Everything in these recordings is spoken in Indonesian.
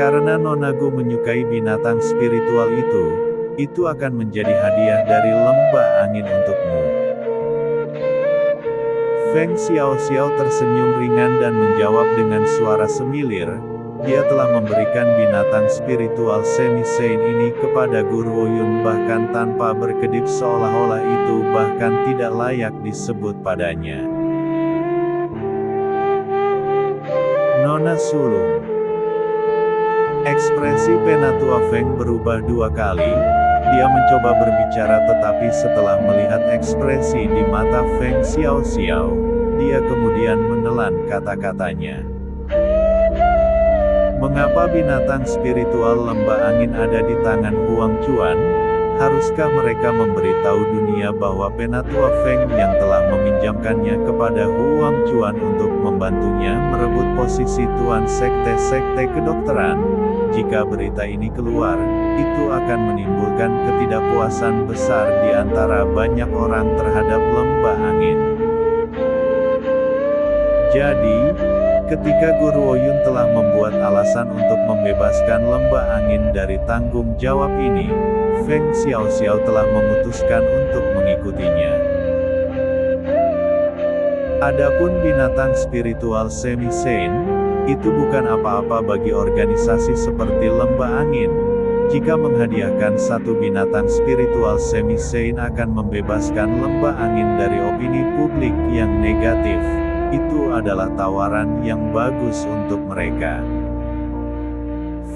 Karena Nonago menyukai binatang spiritual itu akan menjadi hadiah dari lembah angin untukmu. Feng Xiaoxiao tersenyum ringan dan menjawab dengan suara semilir, dia telah memberikan binatang spiritual semi-saint ini kepada Guru Ouyun bahkan tanpa berkedip seolah-olah itu bahkan tidak layak disebut padanya. Nona sulung. Ekspresi Penatua Feng berubah 2 kali. Dia mencoba berbicara tetapi setelah melihat ekspresi di mata Feng Xiaoxiao, dia kemudian menelan kata-katanya. Mengapa binatang spiritual lembah angin ada di tangan Huang Chuan? Haruskah mereka memberitahu dunia bahwa Penatua Feng yang telah meminjamkannya kepada Huang Chuan untuk membantunya merebut posisi tuan sekte-sekte kedokteran? Jika berita ini keluar, itu akan menimbulkan ketidakpuasan besar di antara banyak orang terhadap lembah angin. Jadi, ketika Guru Ouyun telah membuat alasan untuk membebaskan lembah angin dari tanggung jawab ini, Feng Xiaoxiao telah memutuskan untuk mengikutinya. Adapun binatang spiritual semi-saint, itu bukan apa-apa bagi organisasi seperti lembah angin. Jika menghadiahkan satu binatang spiritual semi-saint akan membebaskan lembah angin dari opini publik yang negatif, itu adalah tawaran yang bagus untuk mereka.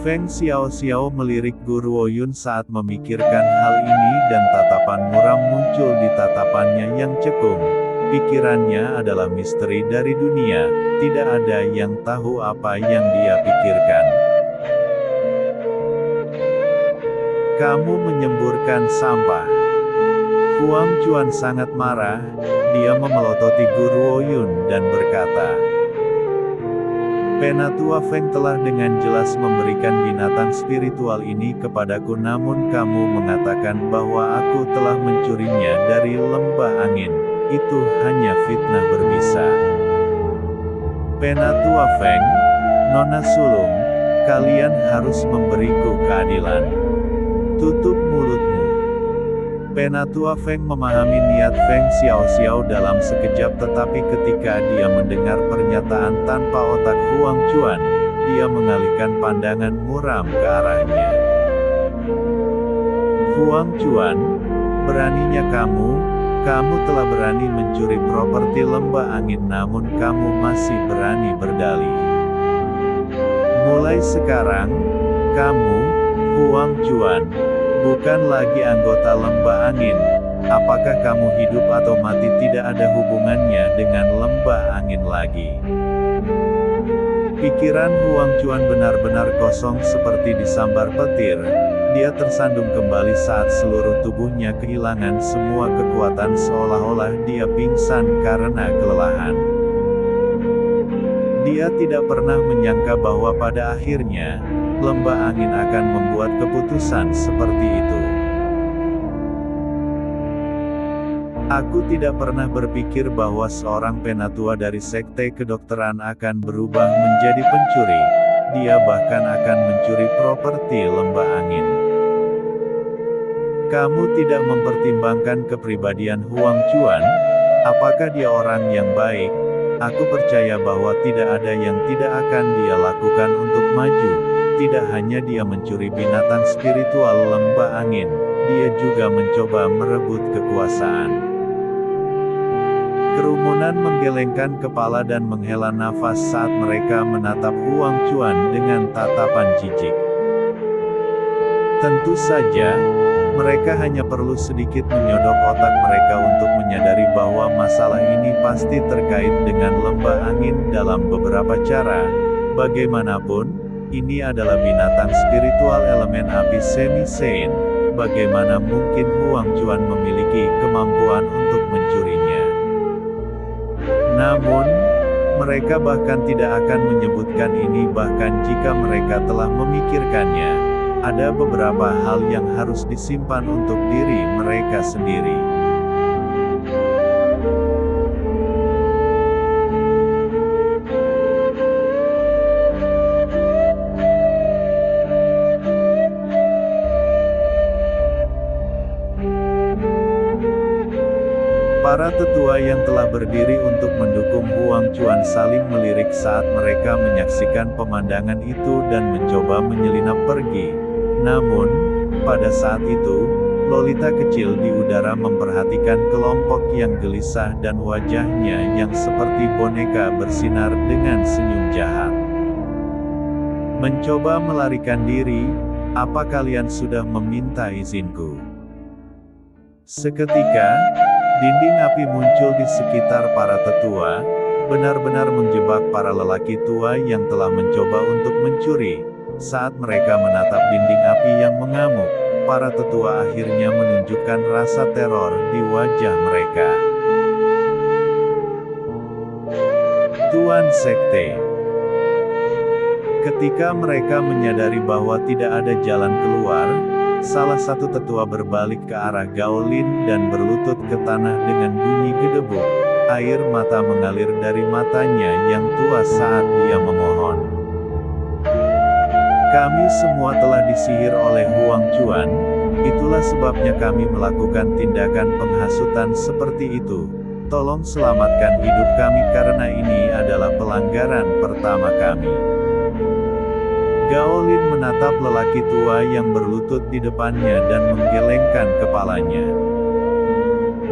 Feng Xiaoxiao melirik Guru Ouyun saat memikirkan hal ini dan tatapan muram muncul di tatapannya yang cekung. Pikirannya adalah misteri dari dunia, tidak ada yang tahu apa yang dia pikirkan. Kamu menyemburkan sampah. Huang Chuan sangat marah, dia memelototi Guru Ouyun dan berkata, Penatua Feng telah dengan jelas memberikan binatang spiritual ini kepadaku namun kamu mengatakan bahwa aku telah mencurinya dari lembah angin. Itu hanya fitnah berbisa. Penatua Feng, Nona sulung, kalian harus memberiku keadilan. Tutup mulutmu. Penatua Feng memahami niat Feng Xiaoxiao dalam sekejap tetapi ketika dia mendengar pernyataan tanpa otak Huang Chuan, dia mengalihkan pandangan muram ke arahnya. Huang Chuan, beraninya kamu telah berani mencuri properti lembah angin namun kamu masih berani berdalih. Mulai sekarang, kamu, Huang Chuan, bukan lagi anggota lembah angin. Apakah kamu hidup atau mati tidak ada hubungannya dengan lembah angin lagi. Pikiran Huang Chuan benar-benar kosong seperti disambar petir. Dia tersandung kembali saat seluruh tubuhnya kehilangan semua kekuatan seolah-olah dia pingsan karena kelelahan. Dia tidak pernah menyangka bahwa pada akhirnya, lembah angin akan membuat keputusan seperti itu. Aku tidak pernah berpikir bahwa seorang penatua dari sekte kedokteran akan berubah menjadi pencuri. Dia bahkan akan mencuri properti lembah angin. Kamu tidak mempertimbangkan kepribadian Huang Chuan? Apakah dia orang yang baik? Aku percaya bahwa tidak ada yang tidak akan dia lakukan untuk maju. Tidak hanya dia mencuri binatang spiritual lembah angin, dia juga mencoba merebut kekuasaan. Kerumunan menggelengkan kepala dan menghela nafas saat mereka menatap Huang Chuan dengan tatapan jijik. Tentu saja, mereka hanya perlu sedikit menyodok otak mereka untuk menyadari bahwa masalah ini pasti terkait dengan lembah angin dalam beberapa cara. Bagaimanapun, ini adalah binatang spiritual elemen api semi-saint. Bagaimana mungkin Huang Chuan memiliki kemampuan untuk mencurinya? Namun, mereka bahkan tidak akan menyebutkan ini bahkan jika mereka telah memikirkannya. Ada beberapa hal yang harus disimpan untuk diri mereka sendiri. Para tetua yang telah berdiri untuk mendukung Huang Chuan saling melirik saat mereka menyaksikan pemandangan itu dan mencoba menyelinap pergi. Namun, pada saat itu, Lolita kecil di udara memperhatikan kelompok yang gelisah dan wajahnya yang seperti boneka bersinar dengan senyum jahat. Mencoba melarikan diri, apa kalian sudah meminta izinku? Seketika, dinding api muncul di sekitar para tetua, benar-benar menjebak para lelaki tua yang telah mencoba untuk mencuri. Saat mereka menatap dinding api yang mengamuk, para tetua akhirnya menunjukkan rasa teror di wajah mereka. Tuan Sekte. Ketika mereka menyadari bahwa tidak ada jalan keluar, salah satu tetua berbalik ke arah Gao Lin dan berlutut ke tanah dengan bunyi gedebuk. Air mata mengalir dari matanya yang tua saat dia memohon. Kami semua telah disihir oleh Huang Chuan, itulah sebabnya kami melakukan tindakan penghasutan seperti itu. Tolong selamatkan hidup kami karena ini adalah pelanggaran pertama kami. Gao Lin menatap lelaki tua yang berlutut di depannya dan menggelengkan kepalanya.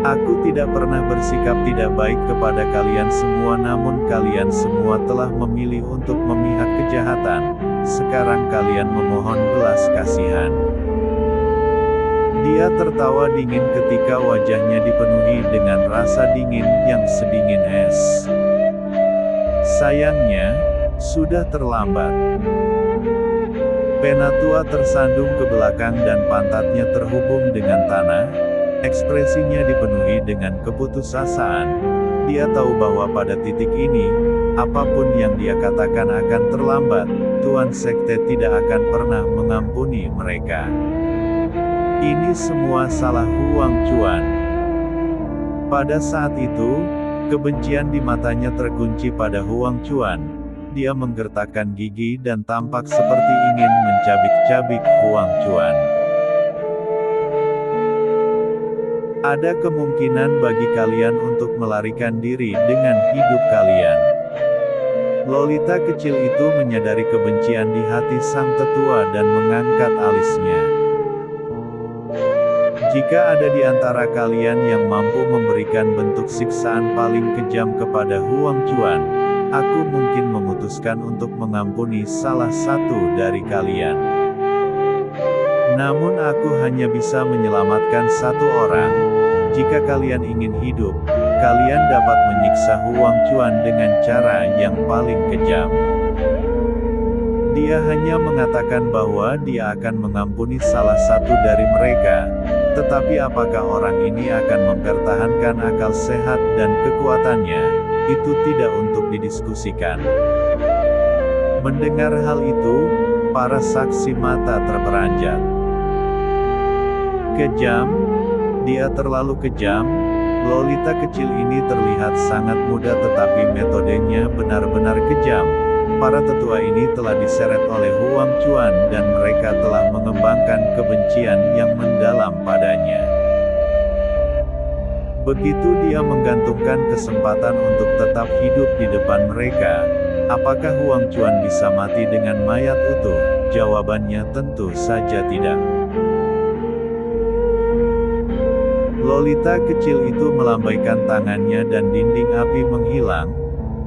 Aku tidak pernah bersikap tidak baik kepada kalian semua, namun kalian semua telah memilih untuk memihak kejahatan. Sekarang kalian memohon belas kasihan. Dia tertawa dingin ketika wajahnya dipenuhi dengan rasa dingin yang sedingin es. Sayangnya, sudah terlambat. Penatua tersandung ke belakang dan pantatnya terhubung dengan tanah. Ekspresinya dipenuhi dengan keputusasaan. Dia tahu bahwa pada titik ini, apapun yang dia katakan akan terlambat. Tuan Sekte tidak akan pernah mengampuni mereka. Ini semua salah Huang Chuan. Pada saat itu, kebencian di matanya terkunci pada Huang Chuan. Dia menggertakkan gigi dan tampak seperti ingin mencabik-cabik Huang Chuan. Ada kemungkinan bagi kalian untuk melarikan diri dengan hidup kalian. Lolita kecil itu menyadari kebencian di hati sang tetua dan mengangkat alisnya. Jika ada di antara kalian yang mampu memberikan bentuk siksaan paling kejam kepada Huang Chuan, aku mungkin memutuskan untuk mengampuni salah satu dari kalian. Namun aku hanya bisa menyelamatkan satu orang. Jika kalian ingin hidup, kalian dapat menyiksa Huang Chuan dengan cara yang paling kejam. Dia hanya mengatakan bahwa dia akan mengampuni salah satu dari mereka, tetapi apakah orang ini akan mempertahankan akal sehat dan kekuatannya, itu tidak untuk didiskusikan. Mendengar hal itu, para saksi mata terperanjat. Kejam. Dia terlalu kejam. Lolita kecil ini terlihat sangat muda tetapi metodenya benar-benar kejam. Para tetua ini telah diseret oleh Huang Chuan dan mereka telah mengembangkan kebencian yang mendalam padanya. Begitu dia menggantungkan kesempatan untuk tetap hidup di depan mereka, apakah Huang Chuan bisa mati dengan mayat utuh? Jawabannya tentu saja tidak. Lolita kecil itu melambaikan tangannya dan dinding api menghilang.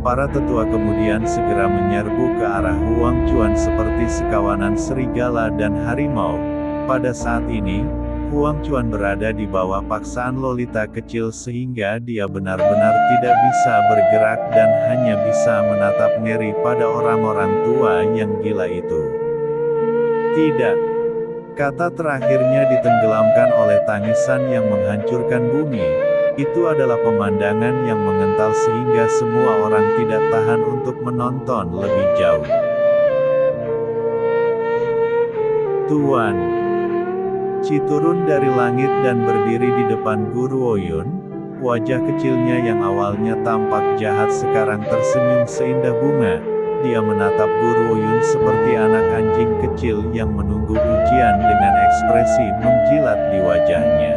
Para tetua kemudian segera menyerbu ke arah Huang Chuan seperti sekawanan serigala dan harimau. Pada saat ini, Huang Chuan berada di bawah paksaan Lolita kecil sehingga dia benar-benar tidak bisa bergerak dan hanya bisa menatap ngeri pada orang-orang tua yang gila itu. Tidak. Kata terakhirnya ditenggelamkan oleh tangisan yang menghancurkan bumi. Itu adalah pemandangan yang mengental sehingga semua orang tidak tahan untuk menonton lebih jauh. Tuan Ci turun dari langit dan berdiri di depan Guru Ouyun. Wajah kecilnya yang awalnya tampak jahat sekarang tersenyum seindah bunga. Dia menatap Guru Ouyun seperti anak anjing kecil yang menunggu pujian dengan ekspresi menjilat di wajahnya.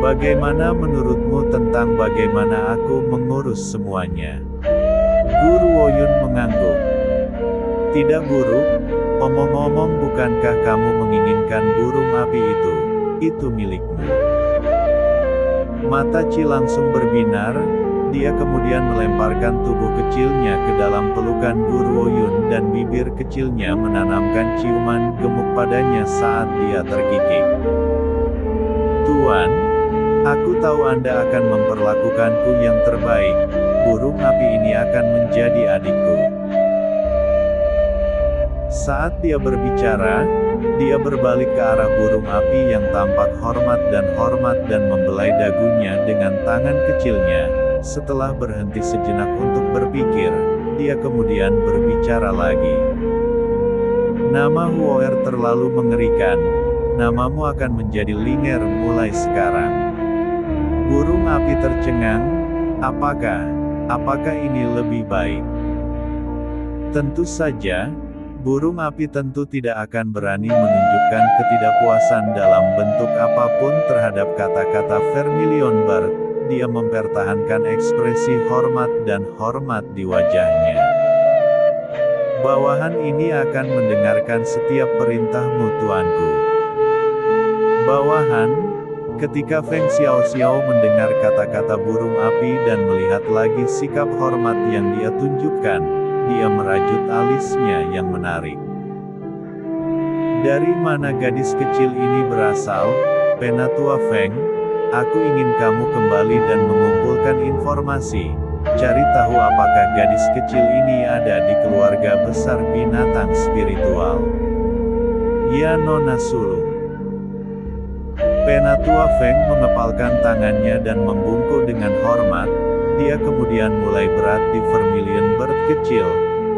Bagaimana menurutmu tentang bagaimana aku mengurus semuanya? Guru Woyun mengangguk. Tidak buruk, omong-omong bukankah kamu menginginkan burung api itu? Itu milikmu. Mata Chi langsung berbinar, dia kemudian melemparkan tubuh kecilnya ke dalam pelukan Guru Woyun dan bibir kecilnya menanamkan ciuman gemuk padanya saat dia terkikik. Tuan, aku tahu Anda akan memperlakukanku yang terbaik, burung api ini akan menjadi adikku. Saat dia berbicara, dia berbalik ke arah burung api yang tampak hormat dan membelai dagunya dengan tangan kecilnya. Setelah berhenti sejenak untuk berpikir, dia kemudian berbicara lagi. Nama Huoer terlalu mengerikan, namamu akan menjadi Linger mulai sekarang. Burung api tercengang, apakah ini lebih baik? Tentu saja, burung api tentu tidak akan berani menunjukkan ketidakpuasan dalam bentuk apapun terhadap kata-kata Vermilion Bird. Dia mempertahankan ekspresi hormat di wajahnya. Bawahan ini akan mendengarkan setiap perintahmu tuanku. Bawahan, ketika Feng Xiaoxiao mendengar kata-kata burung api dan melihat lagi sikap hormat yang dia tunjukkan, dia merajut alisnya yang menarik. Dari mana gadis kecil ini berasal, Penatua Feng? Aku ingin kamu kembali dan mengumpulkan informasi. Cari tahu apakah gadis kecil ini ada di keluarga besar binatang spiritual. Ya Nona Sulung. Penatua Feng mengepalkan tangannya dan membungkuk dengan hormat. Dia kemudian mulai berat di Vermilion Bird kecil.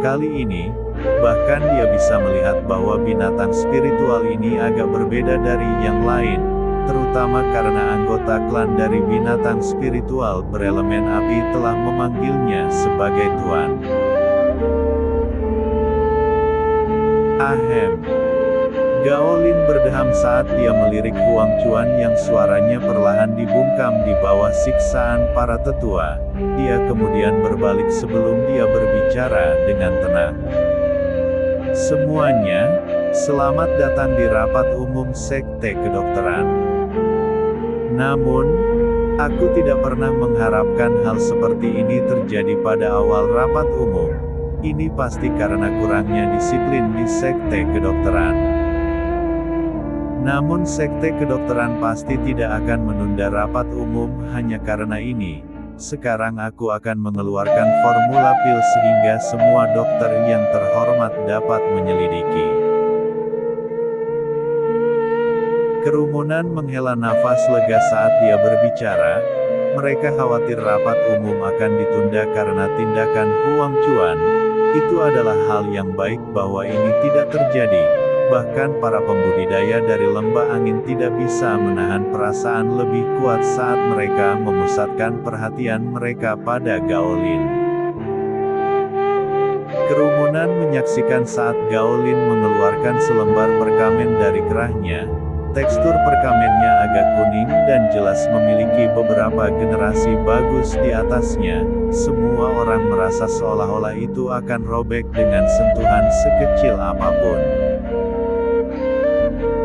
Kali ini, bahkan dia bisa melihat bahwa binatang spiritual ini agak berbeda dari yang lain. Terutama karena anggota klan dari binatang spiritual berelemen api telah memanggilnya sebagai tuan. Ahem. Gaolin berdeham saat dia melirik Huang Chuan yang suaranya perlahan dibungkam di bawah siksaan para tetua. Dia kemudian berbalik sebelum dia berbicara dengan tenang. Semuanya, selamat datang di rapat umum Sekte Kedokteran. Namun, aku tidak pernah mengharapkan hal seperti ini terjadi pada awal rapat umum. Ini pasti karena kurangnya disiplin di Sekte Kedokteran. Namun Sekte Kedokteran pasti tidak akan menunda rapat umum hanya karena ini. Sekarang aku akan mengeluarkan formula pil sehingga semua dokter yang terhormat dapat menyelidiki. Kerumunan menghela nafas lega saat dia berbicara. Mereka khawatir rapat umum akan ditunda karena tindakan Huang Chuan. Itu adalah hal yang baik bahwa ini tidak terjadi. Bahkan para pembudidaya dari lembah angin tidak bisa menahan perasaan lebih kuat saat mereka memusatkan perhatian mereka pada Gaolin. Kerumunan menyaksikan saat Gaolin mengeluarkan selembar perkamen dari kerahnya. Tekstur perkamennya agak kuning dan jelas memiliki beberapa generasi bagus di atasnya. Semua orang merasa seolah-olah itu akan robek dengan sentuhan sekecil apapun.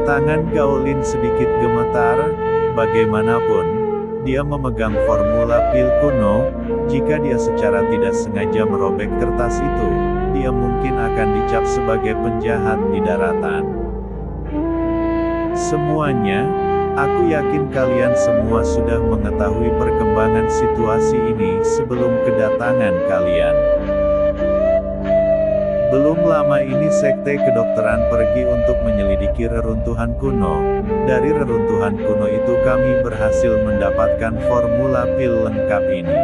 Tangan Gaolin sedikit gemetar, bagaimanapun, dia memegang formula pil kuno. Jika dia secara tidak sengaja merobek kertas itu, dia mungkin akan dicap sebagai penjahat di daratan. Semuanya, aku yakin kalian semua sudah mengetahui perkembangan situasi ini sebelum kedatangan kalian. Belum lama ini Sekte Kedokteran pergi untuk menyelidiki reruntuhan kuno. Dari reruntuhan kuno itu kami berhasil mendapatkan formula pil lengkap ini.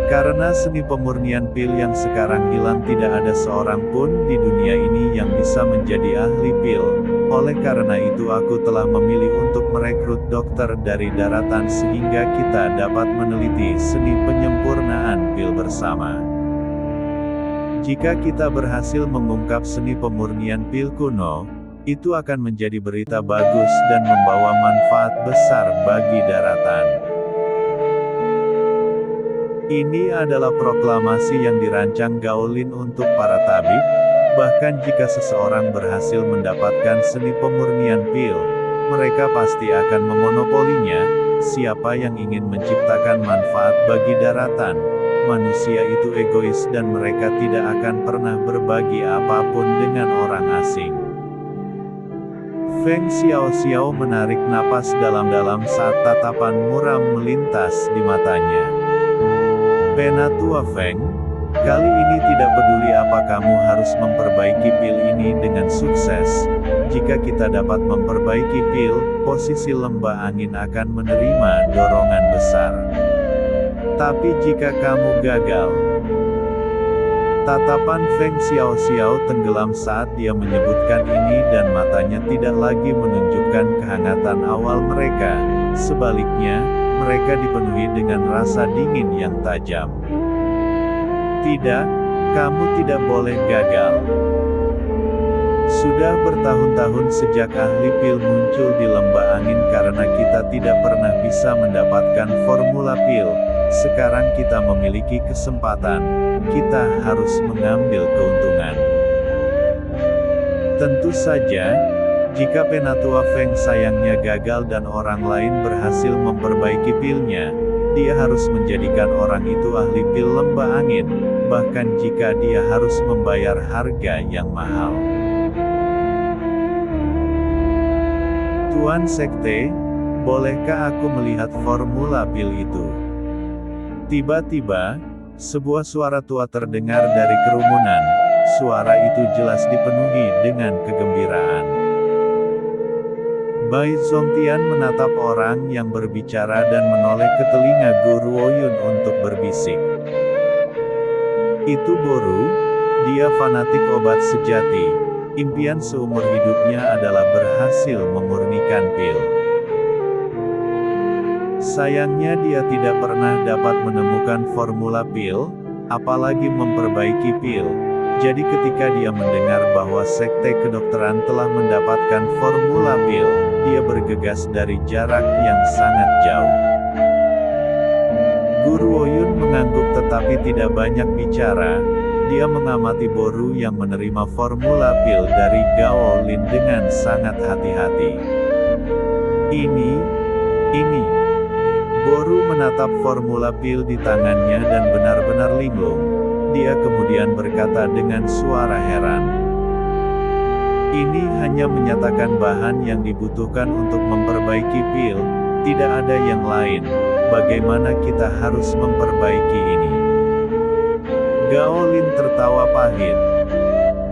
Karena seni pemurnian pil yang sekarang hilang, tidak ada seorang pun di dunia ini yang bisa menjadi ahli pil. Oleh karena itu aku telah memilih untuk merekrut dokter dari daratan sehingga kita dapat meneliti seni penyempurnaan pil bersama. Jika kita berhasil mengungkap seni pemurnian pil kuno, Itu akan menjadi berita bagus dan membawa manfaat besar bagi daratan. Ini adalah proklamasi yang dirancang Gao Lin untuk para tabib. Bahkan jika seseorang berhasil mendapatkan seni pemurnian pil, mereka pasti akan memonopolinya. Siapa yang ingin menciptakan manfaat bagi daratan? Manusia itu egois dan mereka tidak akan pernah berbagi apapun dengan orang asing. Feng Xiaoxiao menarik napas dalam-dalam saat tatapan muram melintas di matanya. Penatua Feng, kali ini tidak peduli apa kamu harus memperbaiki pil ini dengan sukses. Jika kita dapat memperbaiki pil, posisi lembah angin akan menerima dorongan besar. Tapi jika kamu gagal, tatapan Feng Xiaoxiao tenggelam saat dia menyebutkan ini dan matanya tidak lagi menunjukkan kehangatan awal mereka. Sebaliknya, mereka dipenuhi dengan rasa dingin yang tajam. Tidak, kamu tidak boleh gagal. Sudah bertahun-tahun sejak ahli pil muncul di lembah angin karena kita tidak pernah bisa mendapatkan formula pil. Sekarang kita memiliki kesempatan. Kita harus mengambil keuntungan. Tentu saja, jika Penatua Feng sayangnya gagal dan orang lain berhasil memperbaiki pilnya, dia harus menjadikan orang itu ahli pil lembah angin, bahkan jika dia harus membayar harga yang mahal. Tuan Sekte, bolehkah aku melihat formula pil itu? Tiba-tiba, sebuah suara tua terdengar dari kerumunan. Suara itu jelas dipenuhi dengan kegembiraan. Bai Zongtian menatap orang yang berbicara dan menoleh ke telinga Guru Oyun untuk berbisik. Itu Boru, dia fanatik obat sejati. Impian seumur hidupnya adalah berhasil memurnikan pil. Sayangnya dia tidak pernah dapat menemukan formula pil, apalagi memperbaiki pil. Jadi ketika dia mendengar bahwa sekte kedokteran telah mendapatkan formula pil, dia bergegas dari jarak yang sangat jauh. Guru Oyun mengangguk tetapi tidak banyak bicara. Dia mengamati Boru yang menerima formula pil dari Gao Lin dengan sangat hati-hati. Ini. Boru menatap formula pil di tangannya dan benar-benar linglung. Dia kemudian berkata dengan suara heran. Ini hanya menyatakan bahan yang dibutuhkan untuk memperbaiki pil, tidak ada yang lain. Bagaimana kita harus memperbaiki ini? Gao Lin tertawa pahit.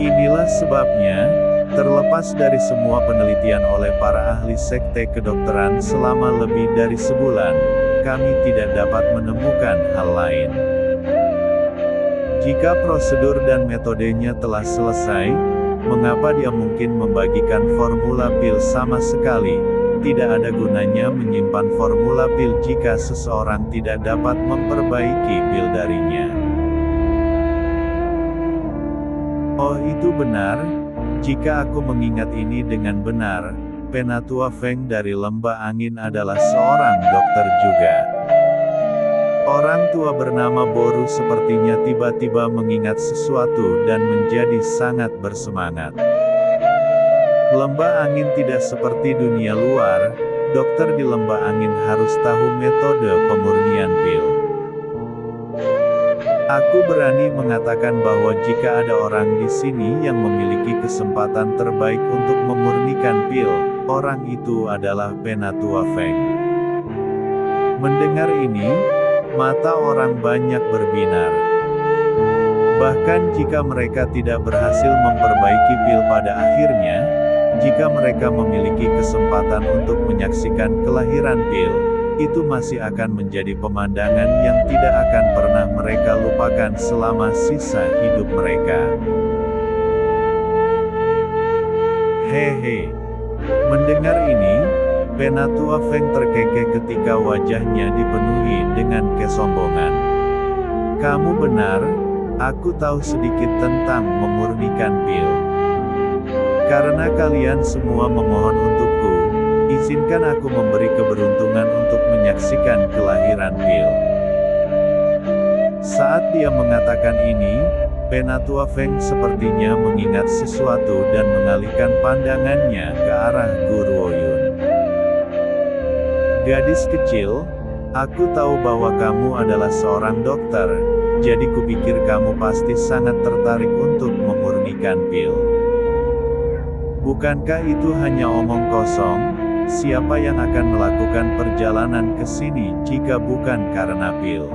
Inilah sebabnya, terlepas dari semua penelitian oleh para ahli sekte kedokteran selama lebih dari sebulan, kami tidak dapat menemukan hal lain. Jika prosedur dan metodenya telah selesai, mengapa dia mungkin membagikan formula pil sama sekali? Tidak ada gunanya menyimpan formula pil jika seseorang tidak dapat memperbaiki pil darinya. Oh, itu benar. Jika aku mengingat ini dengan benar, Penatua Feng dari lembah angin adalah seorang dokter juga. Orang tua bernama Boru sepertinya tiba-tiba mengingat sesuatu dan menjadi sangat bersemangat. Lembah angin tidak seperti dunia luar, dokter di lembah angin harus tahu metode pemurnian pil. Aku berani mengatakan bahwa jika ada orang di sini yang memiliki kesempatan terbaik untuk memurnikan pil, orang itu adalah Penatua Feng. Mendengar ini, mata orang banyak berbinar. Bahkan jika mereka tidak berhasil memperbaiki pil pada akhirnya, jika mereka memiliki kesempatan untuk menyaksikan kelahiran pil, itu masih akan menjadi pemandangan yang tidak akan pernah mereka lupakan selama sisa hidup mereka. Hehe. Mendengar ini, Penatua Feng terkekeh ketika wajahnya dipenuhi dengan kesombongan. Kamu benar, aku tahu sedikit tentang memurnikan pil. Karena kalian semua memohon untukku, izinkan aku memberi keberuntungan untuk menyaksikan kelahiran Pil. Saat dia mengatakan ini, Penatua Feng sepertinya mengingat sesuatu dan mengalihkan pandangannya ke arah Guru Oyun. Gadis kecil, aku tahu bahwa kamu adalah seorang dokter, jadi kupikir kamu pasti sangat tertarik untuk memurnikan Pil. Bukankah itu hanya omong kosong? Siapa yang akan melakukan perjalanan ke sini jika bukan karena Pil?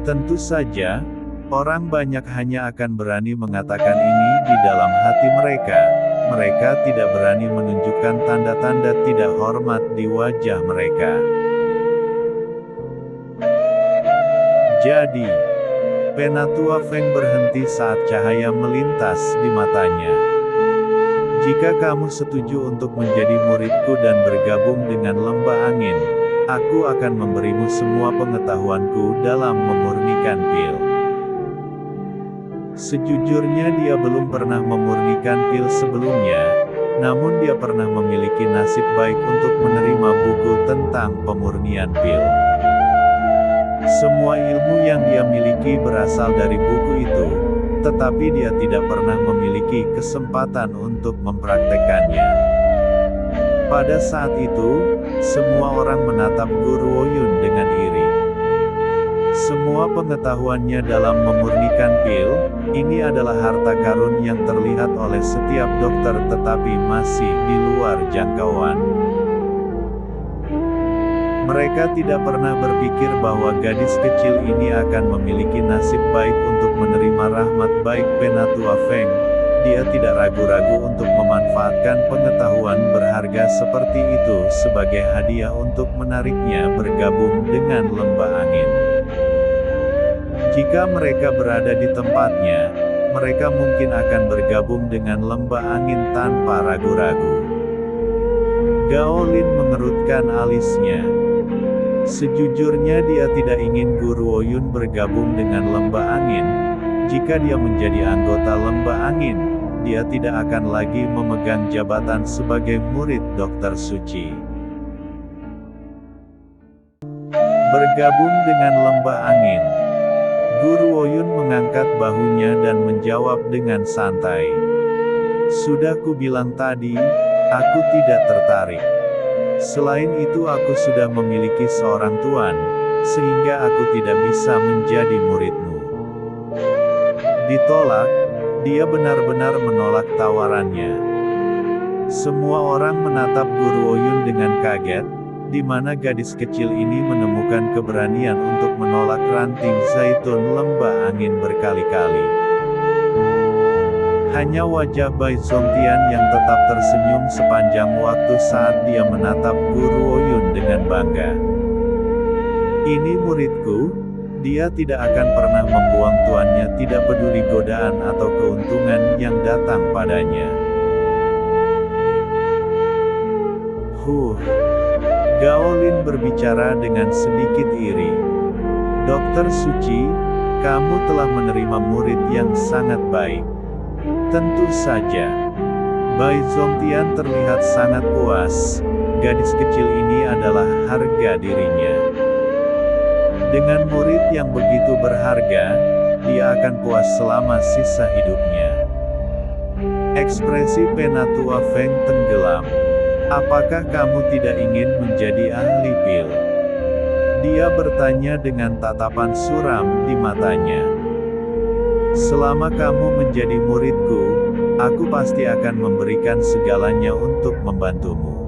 Tentu saja, orang banyak hanya akan berani mengatakan ini di dalam hati mereka. Mereka tidak berani menunjukkan tanda-tanda tidak hormat di wajah mereka. Jadi, Penatua Feng berhenti saat cahaya melintas di matanya. Jika kamu setuju untuk menjadi muridku dan bergabung dengan Lembah Angin, aku akan memberimu semua pengetahuanku dalam memurnikan Pil. Sejujurnya dia belum pernah memurnikan Pil sebelumnya, namun dia pernah memiliki nasib baik untuk menerima buku tentang pemurnian Pil. Semua ilmu yang dia miliki berasal dari buku itu, tetapi dia tidak pernah memiliki kesempatan untuk mempraktekannya. Pada saat itu, semua orang menatap Guru Oyun dengan iri. Semua pengetahuannya dalam memurnikan Pil, ini adalah harta karun yang terlihat oleh setiap dokter tetapi masih di luar jangkauan. Mereka tidak pernah berpikir bahwa gadis kecil ini akan memiliki nasib baik untuk menerima rahmat baik Penatua Feng. Dia tidak ragu-ragu untuk memanfaatkan pengetahuan berharga seperti itu sebagai hadiah untuk menariknya bergabung dengan Lembah Angin. Jika mereka berada di tempatnya, mereka mungkin akan bergabung dengan Lembah Angin tanpa ragu-ragu. Gao Lin mengerutkan alisnya. Sejujurnya dia tidak ingin Guru Oyun bergabung dengan Lembah Angin. Jika dia menjadi anggota Lembah Angin, dia tidak akan lagi memegang jabatan sebagai murid Dokter Suci. Bergabung dengan Lembah Angin. Guru Oyun mengangkat bahunya dan menjawab dengan santai. Sudah kubilang tadi, aku tidak tertarik. Selain itu aku sudah memiliki seorang tuan, sehingga aku tidak bisa menjadi muridmu. Ditolak, dia benar-benar menolak tawarannya. Semua orang menatap Guru Oyun dengan kaget, di mana gadis kecil ini menemukan keberanian untuk menolak ranting zaitun Lembah Angin berkali-kali. Hanya wajah Bai Zongtian yang tetap tersenyum sepanjang waktu saat dia menatap Guru Oyun dengan bangga. Ini muridku, dia tidak akan pernah membuang tuannya tidak peduli godaan atau keuntungan yang datang padanya. Gao Lin berbicara dengan sedikit iri. Dokter Suci, kamu telah menerima murid yang sangat baik. Tentu saja. Bai Zongtian terlihat sangat puas. Gadis kecil ini adalah harga dirinya. Dengan murid yang begitu berharga, dia akan puas selama sisa hidupnya. Ekspresi Penatua Feng tenggelam. Apakah kamu tidak ingin menjadi ahli Pil? Dia bertanya dengan tatapan suram di matanya. Selama kamu menjadi muridku, aku pasti akan memberikan segalanya untuk membantumu.